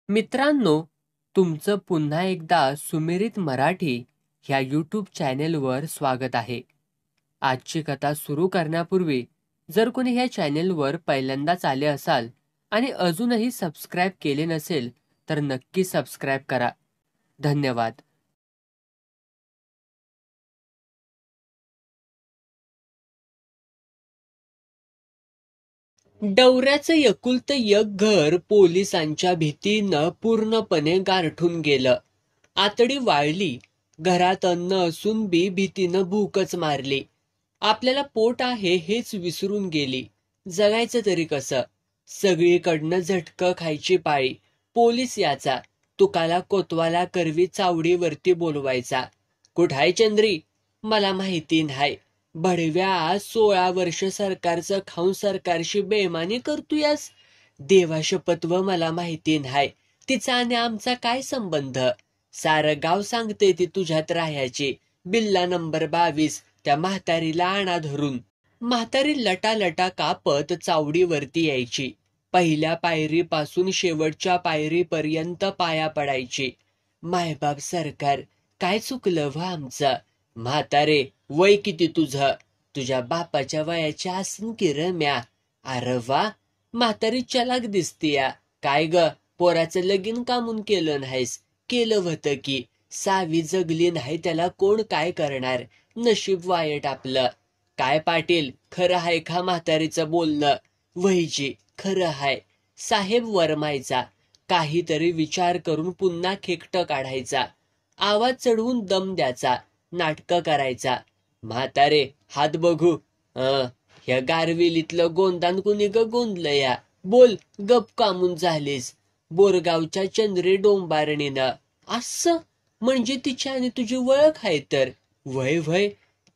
मित्रांनो, तुमचं पुन्हा एकदा सुमिरित मराठी ह्या यूट्यूब चॅनेलवर स्वागत आहे. आजची कथा सुरू करण्यापूर्वी जर कोणी ह्या चॅनेलवर पहिल्यांदाच आले असाल आणि अजूनही सबस्क्राईब केले नसेल तर नक्की सबस्क्राईब करा. धन्यवाद. डवऱ्याचं एकुलतं एक घर पोलिसांच्या भीतीनं पूर्णपणे गारठून गेलं. आतडी वाळली. घरात अन्न असून बी भीतीनं भूकच मारली. आपल्याला पोट आहे हेच विसरून गेली. जगायचं तरी कसं? सगळीकडनं झटकं खायची पाळी. पोलीस याचा. तुकाला कोतवाला करवी चावडीवरती बोलवायचा. कुठाय चंद्री? मला माहिती नाही. भडव्या 16 वर्ष सरकारचं खाऊन सरकारशी बेमानी करतोयस? देवा शपथ व मला माहिती नाही. तिचा आणि आमचा काय संबंध? सारं गाव सांगते ती तुझ्यात राहायची. बिल्ला नंबर 22. त्या म्हातारीला आणा धरून. म्हातारी लटालटा कापत चावडीवरती यायची. पहिल्या पायरीपासून शेवटच्या पायरीपर्यंत पाया पडायची. मायबाप सरकार, काय चुकलं व आमचं? म्हातारे, वय किती तुझं? तुझ्या बापाच्या वयाच्या असून की रम्या. अरे वा, म्हातारी चलाक दिसतीया. काय ग, पोराचं लगीन कामून केलं नाहीस? केलं होतं की. सावी जगली नाही त्याला कोण काय करणार? नशीब वाईट आपलं. काय पाटील, खरं हाय का म्हातारीचं बोलणं? वहीची, खरं हाय. साहेब वरमायचा. काहीतरी विचार करून पुन्हा खेकट काढायचा. आवाज चढवून दम द्यायचा. नाटकं करायचा. म्हातारे, हात बघू. ह्या गारविलीतलं गोंदान कुणी ग गोंदलं या? बोल, गप कामून झालीस. बोरगावच्या चंद्री डोंबारणीनं. असं म्हणजे तिची आणि तुझी ओळख आहे तर? वय वय,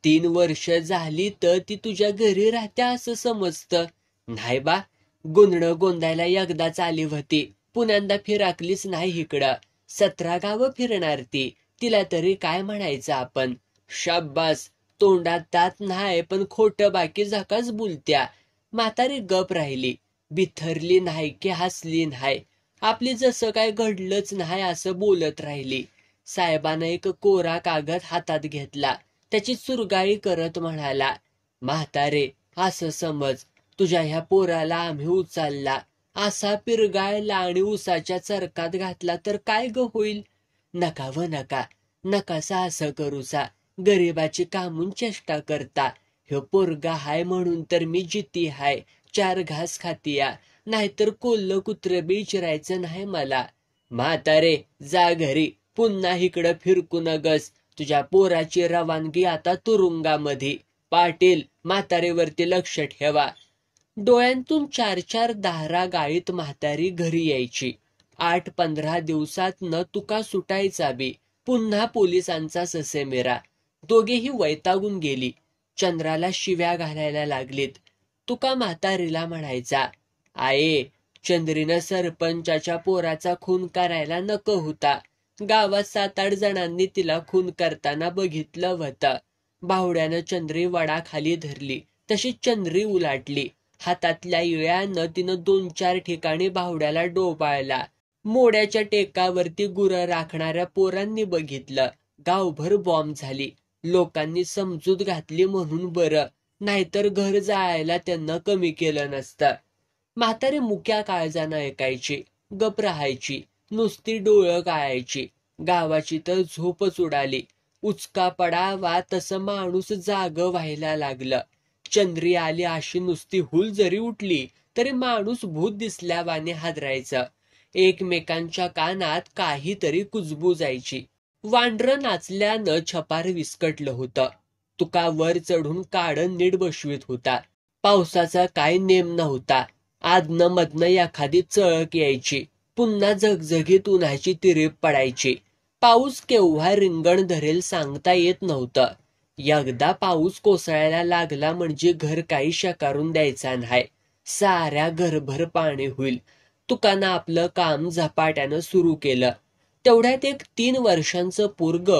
3 वर्ष झाली तर ती तुझ्या घरी राहत्या असं समजतं. नाही बा, गोंधणं गोंदायला एकदाच आली होती. पुण्यांदा फिराकलीच नाही इकडं. 17 गावं फिरणार ती. तिला तरी काय म्हणायचं आपण? शाब्बास, तोंडात दात नाही पण खोटं बाकी झकाच बोलत्या. म्हातारी गप राहिली. बिथरली नाही की हसली नाही. आपली जसं काय घडलंच नाही असं बोलत राहिली. साहेबानं एक कोरा कागद हातात घेतला. त्याची चुरगाळी करत म्हणाला, म्हातारे, असं समज, तुझ्या ह्या पोराला आम्ही उचलला. असा पिरगाळला आणि उसाच्या चरकात घातला तर काय ग होईल? नका व नका, नकासा असं करूसा. गरीबाची कामून चेष्टा करता. ह्यो पोरगा हाय म्हणून तर मी जिती हाय. 4 घास खातीया. नाहीतर कोल्लं कुत्र बी चिरायचं नाही मला. म्हातारे, जा घरी. पुन्हा इकडं फिरकू नगस. तुझ्या पोराची रवानगी आता तुरुंगामध्ये. पाटील, म्हातारेवरती लक्ष ठेवा. डोळ्यांतून 4-4 धारा गाळीत म्हातारी घरी यायची. 8-15 दिवसात न तुका सुटायचा बी. पुन्हा पोलिसांचा ससेमेरा. दोघेही वैतागून गेली. चंद्राला शिव्या घालायला लागलीत. तुका म्हातारीला म्हणायचा, आये, चंद्रीनं सरपंचाच्या पोराचा खून करायला नको होता. गावात 7-8 जणांनी तिला खून करताना बघितलं होतं. बावड्यानं चंद्री वडाखाली धरली. तशी चंद्री उलाटली. हातातल्या इळ्यानं तिनं 2-4 ठिकाणी बावड्याला डोबाळला. मोड्याच्या टेकावरती गुरं राखणाऱ्या पोरांनी बघितलं. गावभर बॉम्ब झाली. लोकांनी समजूत घातली म्हणून बरं, नाहीतर घर जाळायला त्यांना कमी केलं नसतं. म्हातारी मुक्या काळजानं ऐकायची. गप राहायची. नुसती डोळं गाळायची. गावाची तर झोपच उडाली. उचका पडावा तसं माणूस जाग व्हायला लागलं. चंद्री आली अशी नुसती हुल जरी उठली तरी माणूस भूत दिसल्यावाने हादरायचं. एकमेकांच्या कानात काहीतरी कुजबुजायची. वांढरं नाचल्यानं छपार विस्कटलं होतं. तुका वर चढून काढण नीट बसवीत होता. पावसाचा काय नेम नव्हता. आदनं मधनं एखादी चळक यायची. पुन्हा झगझगीत उन्हाची तिरीप पडायची. पाऊस केव्हा रिंगण धरेल सांगता येत नव्हतं. एकदा पाऊस कोसळायला लागला म्हणजे घर काही शेकारून द्यायचा नाही. साऱ्या घरभर पाणी होईल. तुकानं आपलं काम झपाट्यानं सुरू केलं. तेवढ्यात एक 3 वर्षांचं पोरग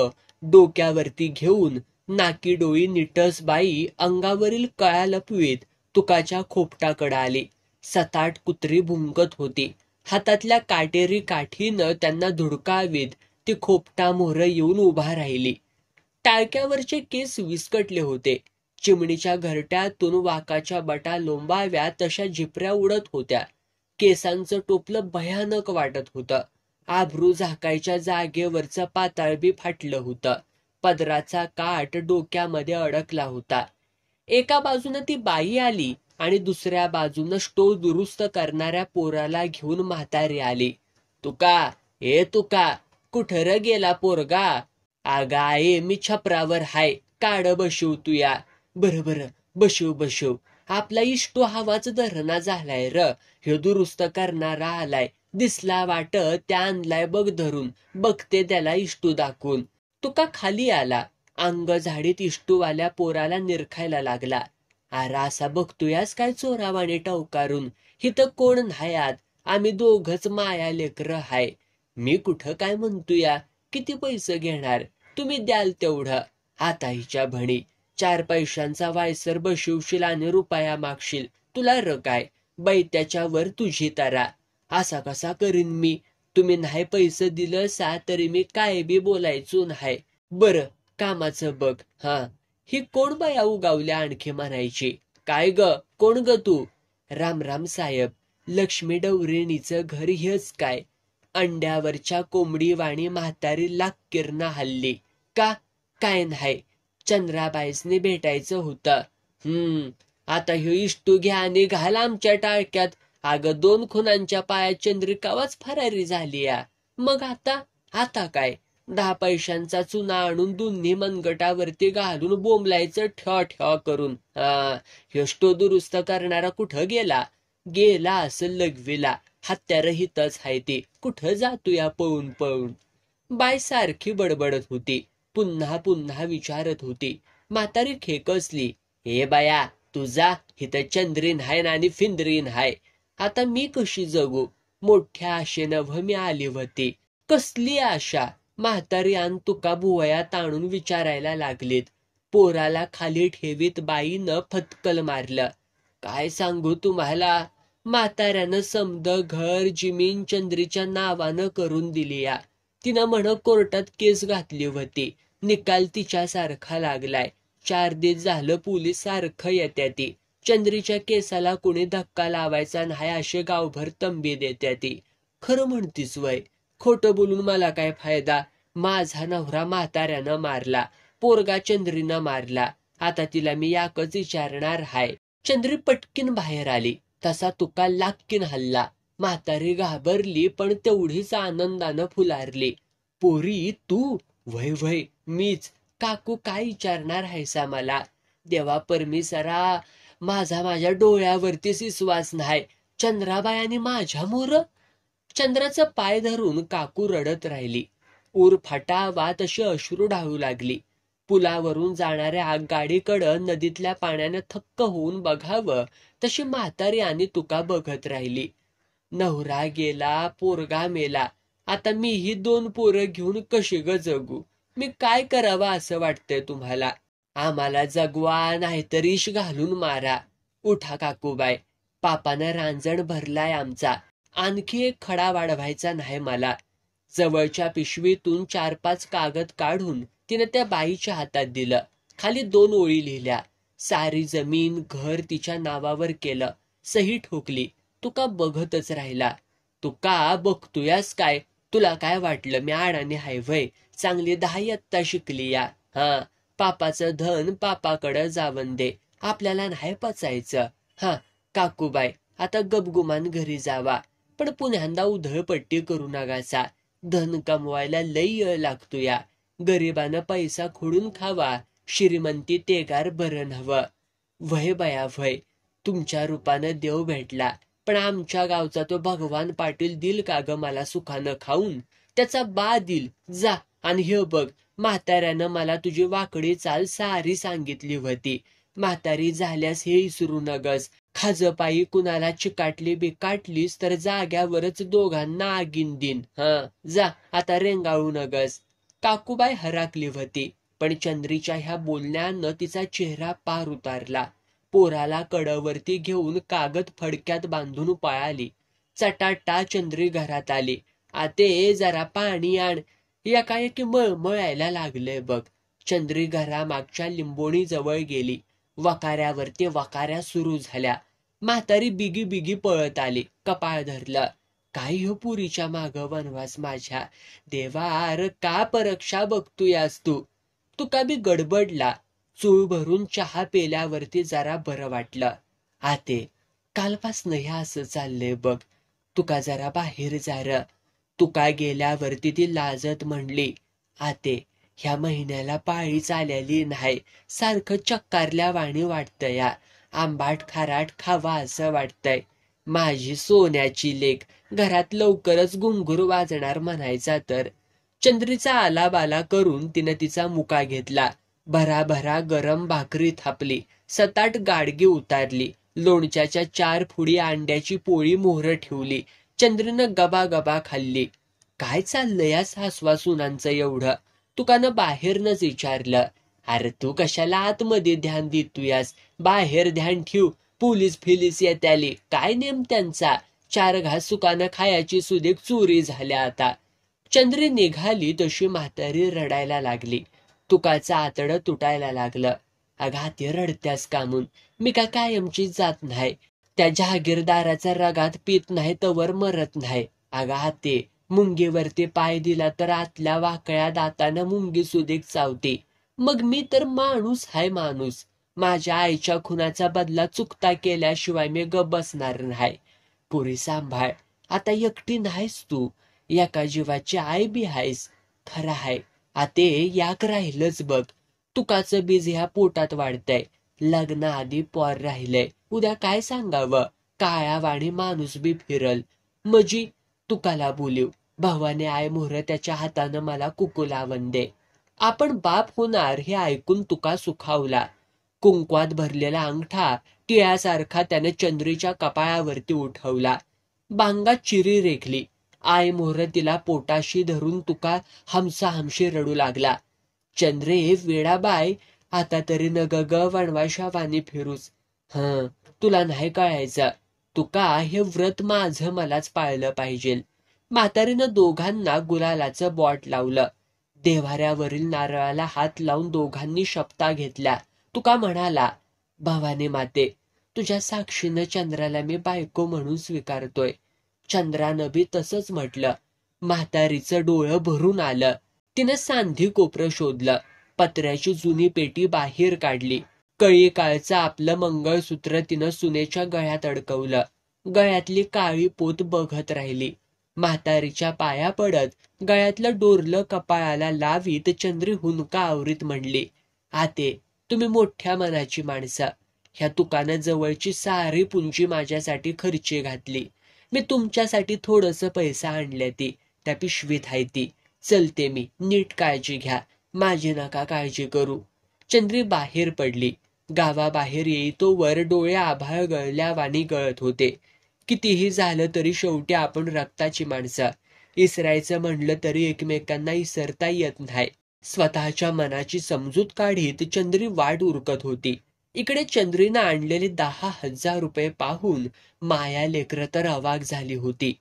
डोक्यावरती घेऊन नाकी डोळी निटस बाई अंगावरील कळा लपवीत तुकाच्या खोपटाकडे आली. 7-8 कुत्री भुंकत होती. हातातल्या काटेरी काठीनं त्यांना धुडकावीत ती खोपटा मोहरं येऊन उभा राहिली. टाळक्यावरचे केस विस्कटले होते. चिमणीच्या घरट्यातून वाकाच्या बटा लोंबाव्या तशा झिपऱ्या उडत होत्या. केसांचं टोपलं भयानक वाटत होतं. आभरू झाकायच्या जागेवरचं पाताळ बी फाटलं होतं. पदराचा काठ डोक्यामध्ये अडकला होता. एका बाजूनं ती बाई आली आणि दुसऱ्या बाजूनं स्टोव दुरुस्त करणाऱ्या पोराला घेऊन म्हातारी आली. तुका कुठं र गेला पोरगा? आगा आहे मी छपरावर हाय, काढ बसव तुया. बरं बसव. आपला इष्टो हवाच धरणा झालाय र. ह्यो दुरुस्त करणारा आलाय. दिसला वाट त्या आणलाय बघ धरून. बघते त्याला इष्टू दाखवून. तुका खाली आला. अंग झाडीत इष्टूवाल्या पोराला निरखायला लागला. अरे असा बघतोयास काय चोरावाने टवकारून? हिथं कोण नाही आत. आम्ही दोघच माया लेकर हाय. मी कुठं काय म्हणतोया? किती पैसे घेणार? तुम्ही द्याल तेवढं. आता हिच्या भणी 4 पैशांचा वायसर बसवशील आणि रुपया मागशील. तुला र काय? बैत्याच्या वर तुझी तारा. असा कसा करीन मी? तुम्ही नाही पैसे दिलं सा तरी मी काय बी बोलायचो नाही. बरं कामाचं बघ. ही कोण बाया उगावल्या आणखी म्हणायची. काय ग, कोण ग तू? राम साहेब, लक्ष्मी डवरेणीचं घर हेच काय? अंड्यावरच्या कोंबडी वाणी म्हातारी लाक्किरणा हल्ली. का? काय नाही, चंद्राबाईसने भेटायचं होतं. आता ह्यो इष्टू घ्या आणि घाल आमच्या टाळक्यात. अगं 2 खुनांच्या पायात चंद्रिकावाच फरारी झाली या. मग आता काय? 10 पैशांचा चुना आणून दोन्ही मनगटावरती घालून बोंबलायचं ठ्या करून. ह्यो स्टो दुरुस्त करणारा कुठं गेला? गेला असं लघवीला. हत्यार हितच हाय ती. कुठं जातोया पळून? बाय सारखी बडबडत होती. पुन्हा विचारत होती. म्हातारी खेकसली. हे बाया तुझा हिथं चंद्रीन हाय आणि फिंद्रीन हाय. आता मी कशी जगू? मोठ्या आशेनं मी आली होती. कसली आशा? म्हातारी आणि तुका बुवया ताणून विचारायला लागलीत. पोराला खाली ठेवीत बाईनं फतकल मारलं. काय सांगू तुम्हाला? म्हाताऱ्यानं समद घर जमीन चंद्रीच्या नावानं करून दिली या. तिनं म्हण कोर्टात केस घातली होती. निकाल तिच्यासारखा लागलाय. 4 दिवस झालं पोलीस सारखं येत्या ती. चंद्रीच्या केसाला कुणी धक्का लावायचा नाही असे गावभर तंबी देत्या ती. खरं म्हणतीस वय? खोटं बोलून मला काय फायदा? माझा नवरा म्हाताऱ्यानं मारला, पोरगा चंद्रीनं मारला. आता तिला मी याकच विचारणार हाय. चंद्री पटकीन बाहेर आली. तसा तुका लाक्कीन हल्ला. म्हातारी घाबरली पण तेवढीच आनंदानं फुलारली. पोरी तू? वय मीच. काकू काय विचारणार हायसा मला? देवा परमेश्वरा, माझ्या डोळ्यावरतीच विश्वास नाही. चंद्राबाई आणि माझ्या मोर? चंद्राचं पाय धरून काकू रडत राहिली. ऊर फटावा तशी अश्रू ढाळू लागली. पुलावरून जाणाऱ्या आगगाडीकडं नदीतल्या पाण्यानं थक्क होऊन बघावं तशी म्हातारी आणि तुका बघत राहिली. नवरा गेला, पोरगा मेला. आता मीही 2 पोरं घेऊन कशी ग जगू? मी काय करावं असं वाटतंय तुम्हाला? आम्हाला जगवा नाहीतर इश घालून मारा. उठा काकूबाई, पापानं रांजण भरलाय आमचा. आणखी एक खडा वाढवायचा नाही मला. जवळच्या पिशवीतून 4-5 कागद काढून तिनं त्या बाईच्या हातात दिलं. खाली 2 ओळी लिहिल्या. सारी जमीन घर तिच्या नावावर केलं. सही ठोकली. तुका बघतच राहिला. तुका बघतोयास काय? तुला काय वाटलं मी अडाणी हाय व्हय? चांगली 10 इयत्ता शिकली या. पापाचं धन पापाकडं जावं दे. आपल्याला नाही पचायचं. काकूबाई, आता गपगुमान घरी जावा. पण पुन्हा उधळपट्टी करू नकासा. धन कमवायला लई वेळ लागतो या. गरिबानं पैसा खोडून खावा. श्रीमंती तेगार बरं नव्हं. वय बया वय, तुमच्या रूपानं देव भेटला. पण आमच्या गावचा तो भगवान पाटील दिल का ग मला सुखानं खाऊन? त्याचा बा दिल. जा आणि हे बघ, म्हाताऱ्यानं मला तुझी वाकडी चाल सारी सांगितली होती. म्हातारी झाल्यास हे विसरू नगस. खाजपायी कुणाला चिकाटली बिकाटलीस तर जाग्यावरच दोघांना आगीन दिन. जा आता रेंगाळू नगस. काकूबाई हराकली होती. पण चंद्रीच्या ह्या बोलण्यानं तिचा चेहरा पार उतारला. पोराला कडवरती घेऊन कागद फडक्यात बांधून पळाली. चटाटा चंद्री घरात आली. आते जरा पाणी आण. एकाएकी मळमळायला लागले बघ. चंद्री घरामागच्या लिंबोणी जवळ गेली. वकाऱ्यावरती वकाऱ्या सुरू झाल्या. म्हातारी बिगी बिगी पळत आली. कपाळ धरलं. काय हो पुरीच्या माग वनवास माझ्या. देवा अर का परीक्षा बघतोयास तू. तुका बी गडबडला. चूळ भरून चहा पेल्यावरती जरा बरं वाटलं. आते कालपासनं हे असं चाललंय बघ. तुका जरा बाहेर जा. तुका गेल्यावरती ती लाजत म्हणली, आते ह्या महिन्याला पाळीच आलेली नाही. सारखं चक्कारल्या वाणी वाटतंय या. आंबाट खाराट खावा असं वाटतंय. माझी सोन्याची लेक घरात लवकरच घुंगूर वाजणार म्हणायचा तर. चंद्रीचा आलाबाला करून तिनं तिचा मुका घेतला. भराभरा गरम भाकरी थापली. 7-8 गाडगी उतारली. लोणच्याच्या 4 फुडी अंड्याची पोळी मोहर ठेवली. चंद्रीनं गबा गबा खाल्ली. काय चाललंय या सासवासुनांचं एवढं. तुकानं बाहेरनच विचारलं. अरे तू कशाला आतमध्ये ध्यान देतोयास. बाहेर ध्यान ठेव. पोलीस फिलीस येत्याली. काय नेम त्यांचा. 4 घास सुकानं खायाची सुदेक चोरी झाल्या आता. चंद्री निघाली तशी म्हातारी रडायला लागली. तुकाचं आतडं तुटायला लागलं. अगं ते रडत्यास कामून. मी का कायमची जात नाही. त्या जहागीरदाराचा रगात पीत नाही तवर मरत नाही. अगं ते मुंगीवरती पाय दिला तर आतल्या वाकळ्या दातानं मुंगी सुदेक चावते. मग मी तर माणूस हाय माणूस. माझ्या आईच्या खुनाचा बदला चुकता केल्याशिवाय मी गप बसणार नाही. पुरी सांभाळ. आता एकटी नाहीस तू. एका जीवाची आई बी आहेस. खरं हाय. आते याक राहिलंच बघ. तुकाचं बीज ह्या पोटात वाढतंय. लग्न आधी पोर राहिलंय. उद्या काय सांगावं. काळ्या वाणी माणूस बी फिरल. मजी तुकाला बोलीव. भावाने आय मोहर त्याच्या हातानं मला कुकू लावून दे. आपण बाप होणार हे ऐकून तुका सुखावला. कुंकवात भरलेला अंगठा टिळ्यासारखा त्याने चंद्रीच्या कपाळावरती उठवला. बांगात चिरी रेखली. आय मोहर तिला पोटाशी धरून तुका हमशी रडू लागला. चंद्रे वेडाबाय आता तरी नग ग वणवाशा वाणी फिरूस. तुला नाही कळायचं. तुका हे व्रत माझं मलाच पाळलं पाहिजे. म्हातारीनं दोघांना गुलालाचं बॉट लावलं. देव्हाऱ्यावरील नारळाला हात लावून दोघांनी शपथा घेतल्या. तुका म्हणाला, भवानी माते तुझ्या साक्षीनं चंद्राला मी बायको म्हणून स्वीकारतोय. चंद्रानं बी तसंच म्हटलं. म्हातारीचं डोळं भरून आलं. तिनं सांधी कोपरं शोधलं. पत्र्याची जुनी पेटी बाहेर काढली. कळी काळचं आपलं मंगळसूत्र तिनं सुनेच्या गळ्यात अडकवलं. गळ्यातली काळी पोत बघत राहिली. म्हातारीच्या पाया पडत गळ्यातलं डोरलं कपाळाला लावीत चंद्री हुंका आवरीत म्हणली, आते तुम्ही मोठ्या मनाची माणसं. ह्या तुकानं जवळची सारी पुंजी माझ्यासाठी खर्ची घातली. मी तुमच्यासाठी थोडंसं पैसा आणल्या ती. त्या पिशवीत आहे ती. चलते मी. नीट काळजी घ्या. माझी नका काळजी करू. चंद्री बाहेर पडली. गावाबाहेर येईतो वर डोळे आभाळ गळल्या वाणी गळत होते. कितीही झालं तरी शेवटी आपण रक्ताची माणसं. इसरायचं म्हणलं तरी एकमेकांना इसरता येत नाही. स्वतःच्या मनाची समजूत काढीत चंद्री वाट उरकत होती. इकडे चंद्रीनं आणलेले 10,000 रुपये पाहून माया लेकर तर अवाक झाली होती.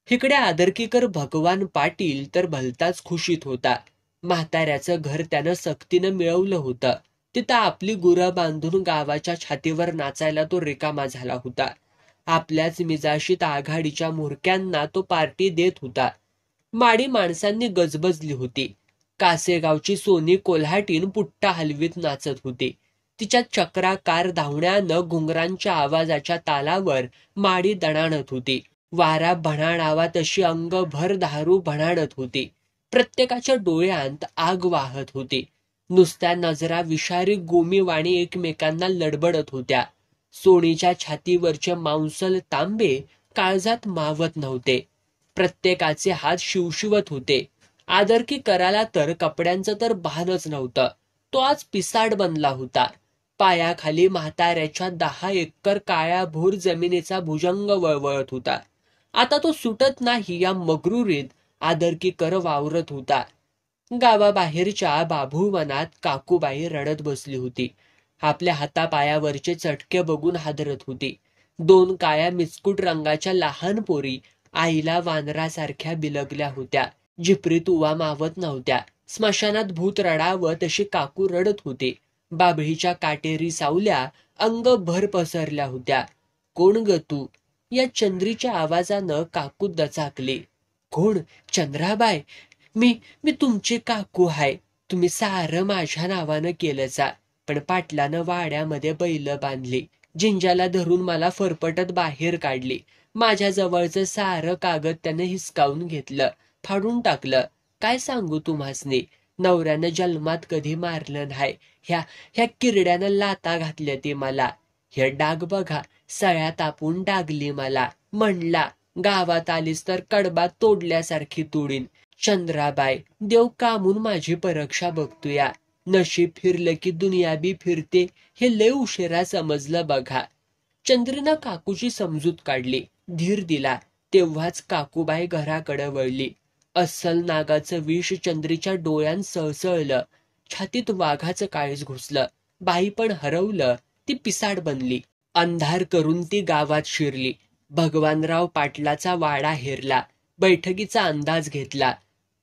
इकडे आदरकीकर भगवान पाटील तर भलताच खुशीत होता. म्हाताऱ्याचं घर त्यानं सक्तीनं मिळवलं होतं. तिथं आपली गुरं बांधून गावाच्या छातीवर नाचायला तो रिकामा झाला होता. आपल्याच मिजाशीत आघाडीच्या म्होरक्यांना तो पार्टी देत होता. माडी माणसांनी गजबजली होती. कासेगावची सोनी कोल्हाटीन पुट्टा हलवीत नाचत होती. तिच्या चक्राकार धावण्यानं घुंगरांच्या आवाजाच्या तालावर माडी दणाणत होती. वारा भणाणावा तशी अंगभर दारू भणाणत होती. प्रत्येकाच्या डोळ्यांत आग वाहत होती. नुसत्या नजरा विषारी गोमीवाणी एकमेकांना लडबडत होत्या. सोनीच्या छातीवरचे मांसल तांबे काळजात मावत नव्हते. प्रत्येकाचे हात शिवशिवत होते. आदरकी कराला तर कपड्यांचं तर भानच नव्हतं. तो आज पिसाड बनला होता. पायाखाली म्हाताऱ्याच्या 10 एकर काळ्या भोर जमिनीचा भुजंग वळवळत होता. आता तो सुटत नाही या मगरुरीत आदरकी कर वावरत होता. गावाबाहेरच्या बाभूवनात काकूबाई रडत बसली होती. आपल्या हातापायावरचे चटके बघून हादरत होती. 2 काळ्या मिचकूट रंगाच्या लहान पोरी आईला वानरासारख्या बिलगल्या होत्या. जिपरीत उवा मावत नव्हत्या. स्मशानात भूत रडावं तशी काकू रडत होती. बाभळीच्या काटेरी सावल्या अंगभर पसरल्या होत्या. कोण ग तू? या चंद्रीच्या आवाजानं काकू दचाकली. कोण? चंद्राबाई. मी मी तुमची काकू हाय. तुम्ही सारं माझ्या नावानं केलंचा. पण पाटलानं वाड्यामध्ये बैल बांधली. जिंजाला धरून मला फरफटत बाहेर काढली. माझ्या जवळचं सारं कागद त्यानं हिसकावून घेतलं, फाडून टाकलं. काय सांगू तुम्हासनी? नवऱ्यानं जन्मात कधी मारलं नाही. ह्या किरड्यानं लाता घातल्या ती मला. हे डाग बघा, सळ्या तापून डागली मला. म्हणला गावात आलीस तर कडबा तोडल्यासारखी तोडीन. चंद्राबाई, देव कामून माझी परीक्षा बघतोया. नशीब फिरलं की दुनिया बी फिरते, हे लय उशिरा समजलं बघा. चंद्रीनं काकूची समजूत काढली, धीर दिला. तेव्हाच काकूबाई घराकडे वळली. अस्सल नागाचं विष चंद्रीच्या डोळ्यात सळसळलं. छातीत वाघाचं काळीज घुसलं. बाई पण हरवलं. ती पिसाड बनली. अंधार करून ती गावात शिरली. भगवानराव पाटलाचा वाडा हेरला. बैठकीचा अंदाज घेतला.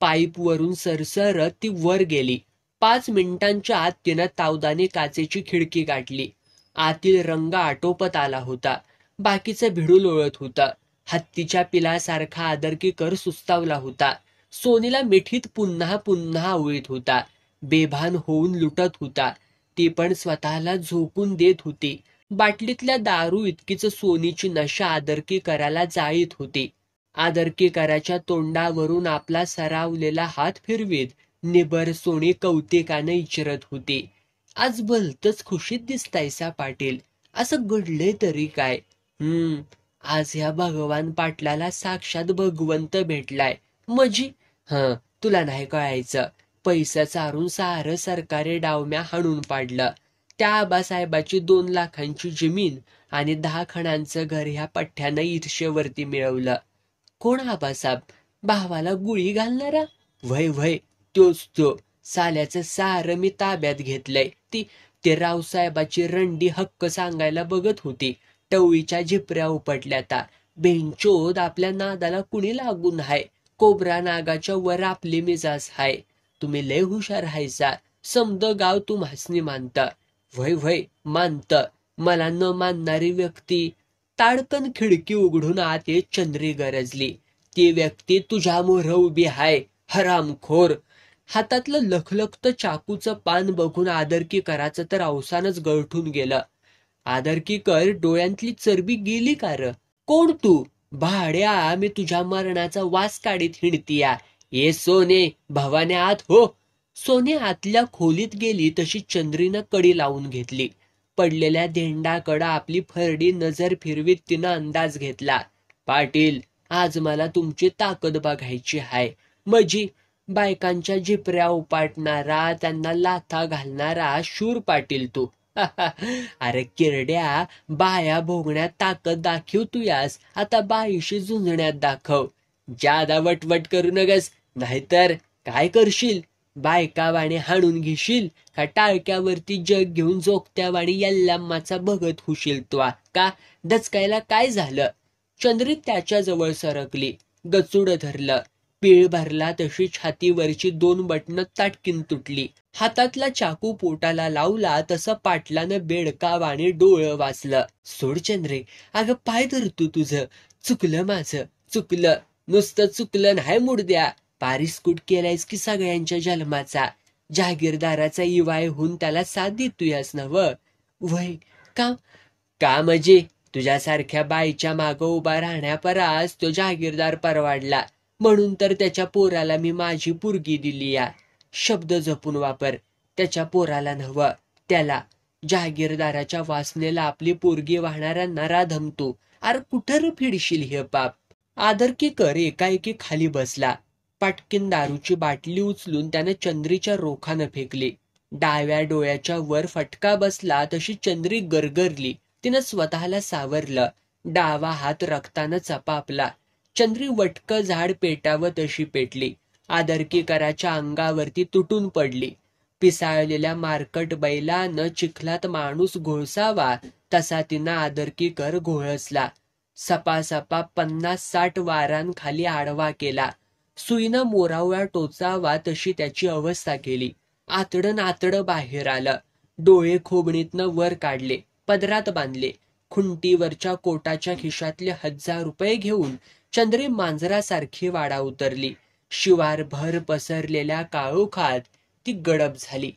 पाईपवरून सरसरत ती वर गेली. 5 मिनिटांच्या आत तिनं तावदानी काचेची खिडकी गाठली. आतील रंग आटोपत आला होता. बाकीचं भिडू लोळत होतं. हत्तीच्या पिलासारखा आदरकीकर सुस्तावला होता. सोनीला मिठीत पुन्हा पुन्हा आवळीत होता. बेभान होऊन लुटत होता. ती पण स्वतःला झोकून देत होती. बाटलीतल्या दारू इतकीच सोनीची नशा आदरकीकराला जाळीत होती. आदरकीकराच्या तोंडावरून आपला सरावलेला हात फिरवीत निबर सोनी कौतिकानं इचरत होती. आज भलतच खुशीत दिसतायसा पाटील. असं घडलंय तरी काय? आज ह्या भगवान पाटलाला साक्षात भगवंत भेटलाय. मजी तुला नाही कळायचं. पैसा चारून सारं सरकारी डावम्या हाणून पाडलं. त्या आबासाहेबाची 2 लाखांची जमीन आणि 10 खणांचं घर ह्या पठ्ठ्यानं ईर्षेवरती मिळवलं. कोण आबासाहेब? भावाला गुळी घालणारा? वय वय, तोच तो. साल्याचं सारं मी ताब्यात घेतलंय. ते रावसाहेबाची रंडी हक्क सांगायला बघत होती. टवळीच्या झिपऱ्या उपटल्याता. बेंचोद आपल्या नादाला कुणी लागून हाय. कोबरा नागाच्या वर आपली मिजाज हाय. तुम्ही लय हुशार हायसा. समद गाव तुम्हासनी मानत. वय वय, मानत. मला न मानणारी व्यक्ती. ताडकन खिडकी उघडून आत येत चंद्री गरजली. ती व्यक्ती तुझ्या मोहर उभी हाय, हरामखोर. हातातलं लखलखतं चाकूचं पान बघून आदरकीकराचं तर अवसानच गळठून गेलं. आदरकीकर डोळ्यांतली चरबी गेली का र? कोण तू? भाड्या, मी तुझ्या मरणाचा वास काढीत हिंडतीया. ये सोने, भवाने आत हो. सोने आतल्या खोलीत गेली तशी चंद्रीनं कडी लावून घेतली. पडलेल्या देंडाकडं आपली फरडी नजर फिरवीत तिनं अंदाज घेतला. पाटील, आज मला तुमची ताकद बघायची हाय. मजी बायकांच्या झिपऱ्या उपाटणारा, त्यांना लाथा घालणारा शूर पाटील तू. अरे किरड्या, बाया भोगण्यात ताकद दाखव तू यास. आता बाईशी झुंजण्यात दाखव. जादा वटवट करू नगस, नाहीतर काय करशील? बायकावाणी हाणून घेशील का टाळक्यावरती जग घेऊन जोगत्यावाणी यल्लाम्माचा बघत हुशील त्वा का? दचकायला काय झालं? चंद्री त्याच्या जवळ सरकली. गचुड धरलं. पीळ भरला तशी छातीवरची 2 बटणं ताटकीन तुटली. हातातला चाकू पोटाला लावला तसं पाटलानं बेडकावाणी डोळं वाचलं. सोड चंद्रे, अगं पाय धरतो तुझं. चुकलं माझं, चुकलं. नुसतं चुकलं नाही मुडद्या. पारिस्कुट केलायस की सगळ्यांच्या जन्माचा. जहागीरदाराचा इवाय होऊन त्याला साथ देतोयास नव? वय का म्हणजे तुझ्यासारख्या बाईच्या मागं उभा राहण्यापरास तो जहागीरदार परवाडला. म्हणून तर त्याच्या पोराला मी माझी पुरगी दिली या. शब्द जपून वापर. त्याच्या पोराला नव्ह, त्याला. जहागीरदाराच्या वासनेला आपली पोरगी वाहणाऱ्यांना राधमतो. अरे कुठं फिडशील हे पाप? आदरकीकर एकाएकी खाली बसला. पाटकीन दारूची बाटली उचलून त्याने चंद्रीच्या रोखानं फेकली. डाव्या डोळ्याच्या वर फटका बसला तशी चंद्री गरगरली. तिनं स्वतःला सावरलं. डावा हात रक्तानं चपापला. चंद्री वटकं झाड पेटावं तशी पेटली. आदरकीकराच्या अंगावरती तुटून पडली. पिसाळलेल्या मारकट बैलानं चिखलात माणूस घोळसावा तसा तिनं आदरकीकर घोळसला. सपासपा 50-60 वारांखाली आडवा केला. सुईनं मोरावळा टोचावा तशी त्याची अवस्था केली. आतडं बाहेर आलं. डोळे खोबणीतनं वर काढले, पदरात बांधले. खुंटीवरच्या कोटाच्या खिशातले 1000 रुपये घेऊन चंद्री मांजरासारखी वाडा उतरली. शिवारभर पसरलेल्या काळोखात ती गडप झाली.